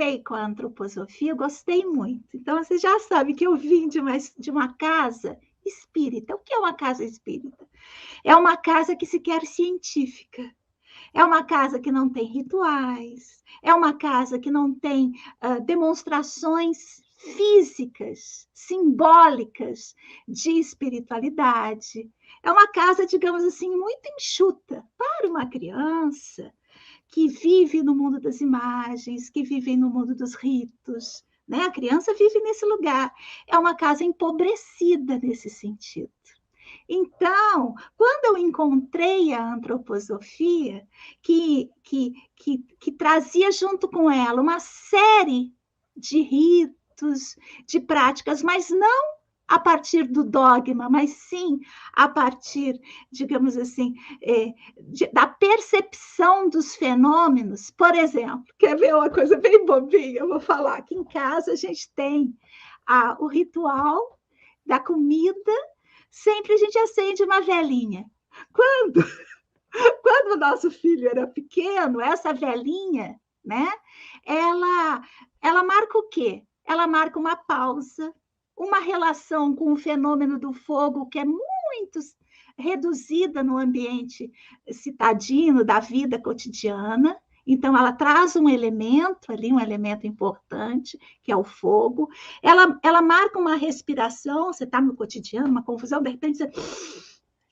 encontrei com a antroposofia, eu gostei muito. Então, você já sabe que eu vim de uma casa espírita. O que é uma casa espírita? É uma casa que se quer científica. É uma casa que não tem rituais, é uma casa que não tem demonstrações físicas, simbólicas de espiritualidade. É uma casa, digamos assim, muito enxuta para uma criança que vive no mundo das imagens, que vive no mundo dos ritos. Né? A criança vive nesse lugar. É uma casa empobrecida nesse sentido. Então, quando eu encontrei a antroposofia, que trazia junto com ela uma série de ritos, de práticas, mas não a partir do dogma, mas sim a partir, digamos assim, da percepção dos fenômenos. Por exemplo, quer ver uma coisa bem bobinha? Eu vou falar que em casa a gente tem o ritual da comida. Sempre a gente acende uma velinha. Quando, quando o nosso filho era pequeno, essa velinha, né? Ela marca o quê? Ela marca uma pausa, uma relação com o fenômeno do fogo que é muito reduzida no ambiente citadino da vida cotidiana. Então, ela traz um elemento ali, um elemento importante, que é o fogo. Ela marca uma respiração, você está no cotidiano, uma confusão, de repente você...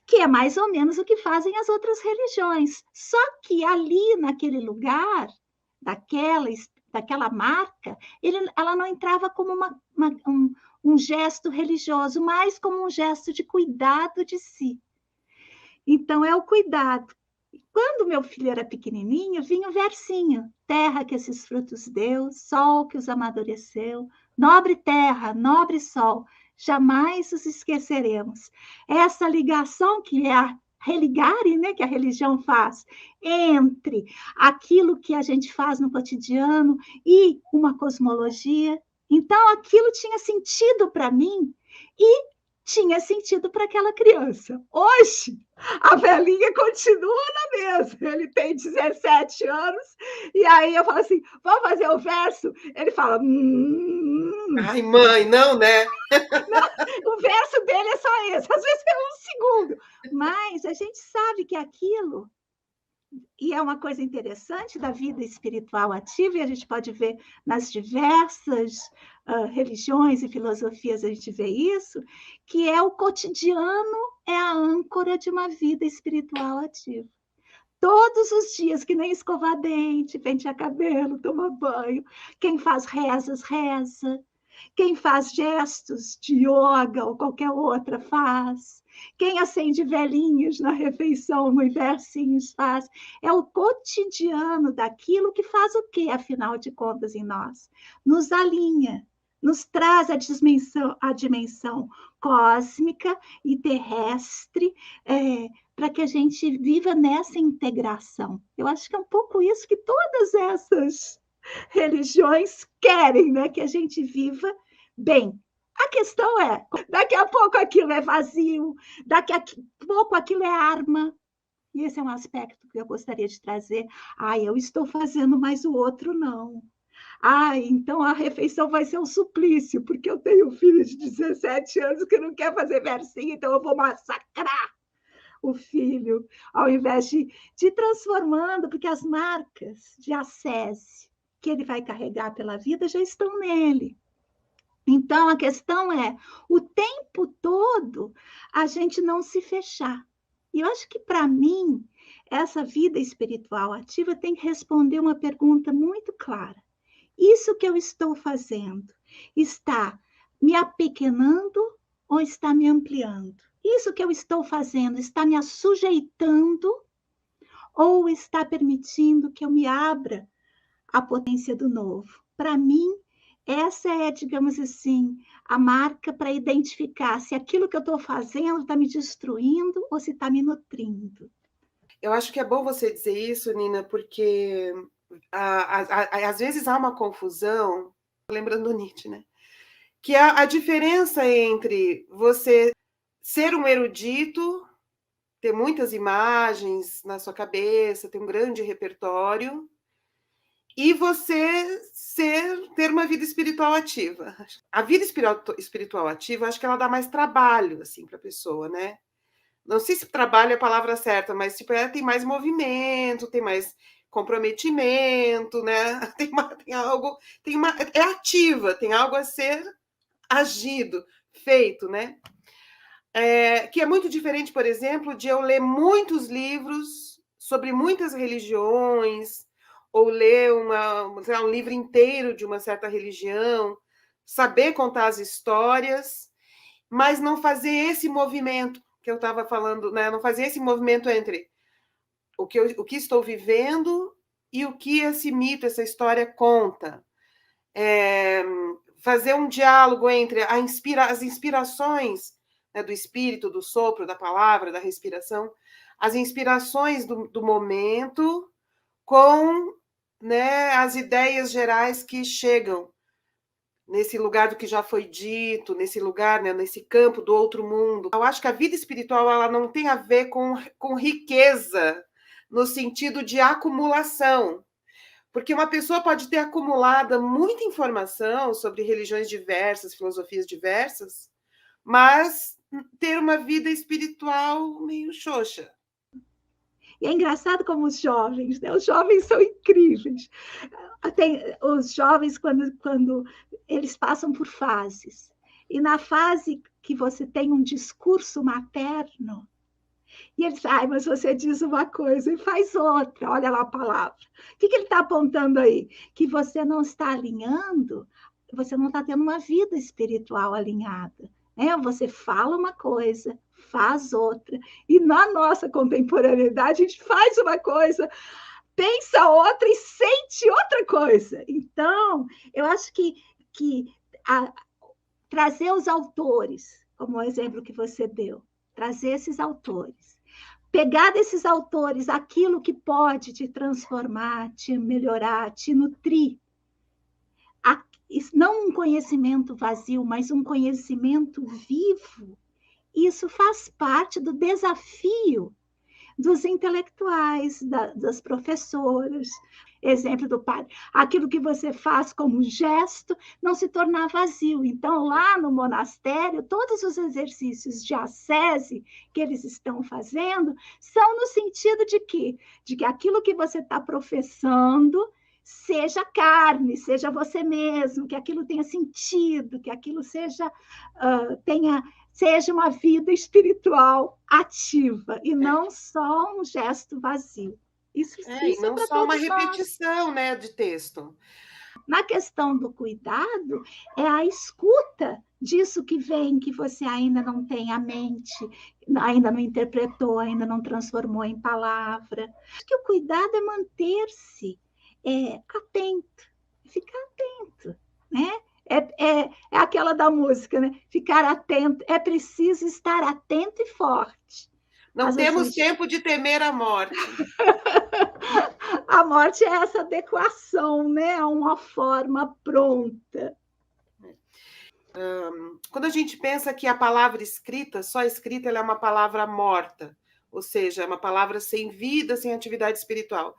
que é mais ou menos o que fazem as outras religiões. Só que ali, naquele lugar, daquela marca, ela não entrava como um gesto religioso, mas como um gesto de cuidado de si. Então, é o cuidado. Quando meu filho era pequenininho, vinha o versinho: terra que esses frutos deu, sol que os amadureceu, nobre terra, nobre sol, jamais os esqueceremos. Essa ligação que é a religare, né, que a religião faz entre aquilo que a gente faz no cotidiano e uma cosmologia. Então, aquilo tinha sentido para mim e tinha sentido para aquela criança. Hoje, a velhinha continua na mesma. Ele tem 17 anos, e aí eu falo assim: vamos fazer o verso? Ele fala: Ai, mãe, não, né? Não, o verso dele é só esse, às vezes é um segundo. Mas a gente sabe que aquilo, e é uma coisa interessante da vida espiritual ativa, e a gente pode ver nas diversas religiões e filosofias, a gente vê isso, que é o cotidiano, é a âncora de uma vida espiritual ativa. Todos os dias, que nem escovar dente, pentear cabelo, tomar banho. Quem faz rezas, reza. Quem faz gestos de yoga ou qualquer outra faz. Quem acende velhinhos na refeição, no versinhos faz. É o cotidiano daquilo que faz o quê, afinal de contas, em nós? Nos alinha, nos traz a dimensão cósmica e terrestre, para que a gente viva nessa integração. Eu acho que é um pouco isso que todas essas religiões querem, né? Que a gente viva bem. A questão é, daqui a pouco aquilo é vazio, daqui a pouco aquilo é arma. E esse é um aspecto que eu gostaria de trazer. Eu estou fazendo, mas o outro não. Então a refeição vai ser um suplício, porque eu tenho um filho de 17 anos que não quer fazer versinho, então eu vou massacrar o filho, ao invés de ir transformando, porque as marcas de ascese que ele vai carregar pela vida já estão nele. Então, a questão é, o tempo todo, a gente não se fechar. E eu acho que, para mim, essa vida espiritual ativa tem que responder uma pergunta muito clara. Isso que eu estou fazendo está me apequenando ou está me ampliando? Isso que eu estou fazendo está me sujeitando ou está permitindo que eu me abra à potência do novo? Para mim, essa é, digamos assim, a marca para identificar se aquilo que eu estou fazendo está me destruindo ou se está me nutrindo. Eu acho que é bom você dizer isso, Nina, porque às vezes há uma confusão, lembrando Nietzsche, né? Que a diferença entre você ser um erudito, ter muitas imagens na sua cabeça, ter um grande repertório, e você ter uma vida espiritual ativa. A vida espiritual ativa, acho que ela dá mais trabalho assim para a pessoa, né? Não sei se trabalho é a palavra certa, mas tipo, tem mais movimento, tem mais comprometimento, né? Tem algo, é ativa, tem algo a ser agido, feito, né? Que é muito diferente, por exemplo, de eu ler muitos livros sobre muitas religiões, ou ler um livro inteiro de uma certa religião, saber contar as histórias, mas não fazer esse movimento que eu estava falando, né? Não fazer esse movimento entre o que estou vivendo e o que esse mito, essa história conta. Fazer um diálogo entre as inspirações, né, do espírito, do sopro, da palavra, da respiração, as inspirações do momento com, né, as ideias gerais que chegam nesse lugar do que já foi dito, nesse lugar, né, nesse campo do outro mundo. Eu acho que a vida espiritual ela não tem a ver com riqueza, no sentido de acumulação. Porque uma pessoa pode ter acumulado muita informação sobre religiões diversas, filosofias diversas, mas ter uma vida espiritual meio xoxa. E é engraçado como os jovens, né? Os jovens são incríveis. Os jovens, quando eles passam por fases, e na fase que você tem um discurso materno, e eles, mas você diz uma coisa e faz outra, olha lá a palavra. O que ele está apontando aí? Que você não está alinhando, você não está tendo uma vida espiritual alinhada. Né? Você fala uma coisa, faz outra. E na nossa contemporaneidade, a gente faz uma coisa, pensa outra e sente outra coisa. Então, eu acho que trazer os autores, como o exemplo que você deu, trazer esses autores, pegar desses autores aquilo que pode te transformar, te melhorar, te nutrir. Não um conhecimento vazio, mas um conhecimento vivo. Isso faz parte do desafio dos intelectuais, das professoras. Exemplo do padre. Aquilo que você faz como gesto não se tornar vazio. Então, lá no monastério, todos os exercícios de ascese que eles estão fazendo são no sentido de quê? De que aquilo que você está professando seja carne, seja você mesmo, que aquilo tenha sentido, que aquilo seja uma vida espiritual ativa e não só um gesto vazio. Isso E é não para só uma todos nós. repetição, né, de texto. Na questão do cuidado, é a escuta disso que vem, que você ainda não tem a mente, ainda não interpretou, ainda não transformou em palavra. Que o cuidado é manter-se atento, ficar atento, né? É aquela da música, né? Ficar atento, é preciso estar atento e forte. Não temos tempo de temer a morte. A morte é essa adequação, né? A uma forma pronta. Quando a gente pensa que a palavra escrita, só escrita, ela é uma palavra morta, ou seja, é uma palavra sem vida, sem atividade espiritual.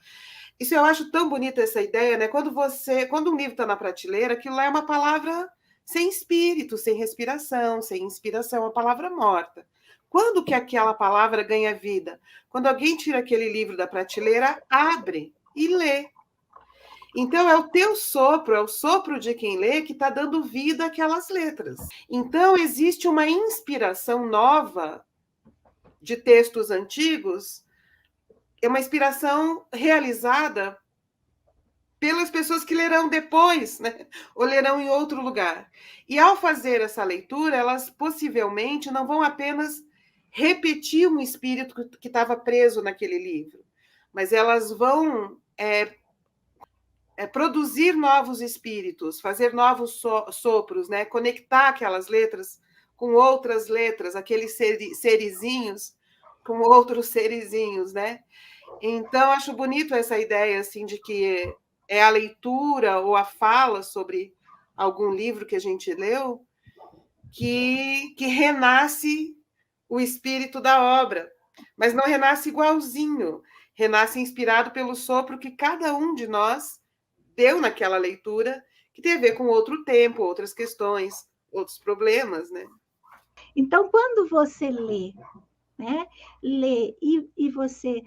Isso eu acho tão bonita essa ideia, né? Quando um livro está na prateleira, aquilo lá é uma palavra sem espírito, sem respiração, sem inspiração, é uma palavra morta. Quando que aquela palavra ganha vida? Quando alguém tira aquele livro da prateleira, abre e lê. Então, é o teu sopro, é o sopro de quem lê que está dando vida àquelas letras. Então, existe uma inspiração nova de textos antigos, é uma inspiração realizada pelas pessoas que lerão depois, né? Ou lerão em outro lugar. E ao fazer essa leitura, elas possivelmente não vão apenas repetir um espírito que estava preso naquele livro, mas elas vão produzir novos espíritos, fazer novos sopros, né? Conectar aquelas letras com outras letras, aqueles serizinhos com outros serizinhos, né? Então, acho bonito essa ideia assim, de que é a leitura ou a fala sobre algum livro que a gente leu que renasce o espírito da obra, mas não renasce igualzinho, renasce inspirado pelo sopro que cada um de nós deu naquela leitura, que tem a ver com outro tempo, outras questões, outros problemas, né? Então, quando você lê, né? Lê e você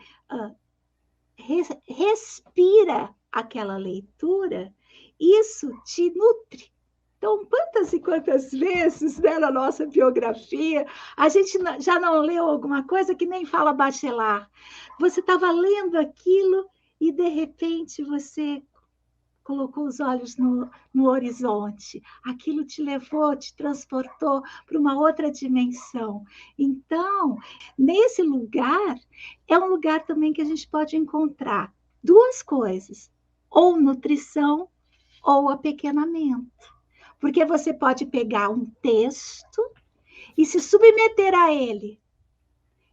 respira aquela leitura, isso te nutre. Então, quantas e quantas vezes, né, na nossa biografia, a gente já não leu alguma coisa que nem fala Bachelard. Você estava lendo aquilo e, de repente, você colocou os olhos no horizonte. Aquilo te levou, te transportou para uma outra dimensão. Então, nesse lugar, é um lugar também que a gente pode encontrar duas coisas: ou nutrição ou apequenamento. Porque você pode pegar um texto e se submeter a ele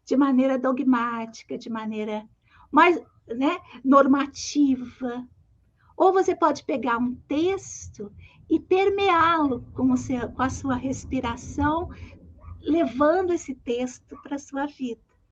de maneira dogmática, de maneira mais, né, normativa. Ou você pode pegar um texto e permeá-lo com a sua respiração, levando esse texto para a sua vida.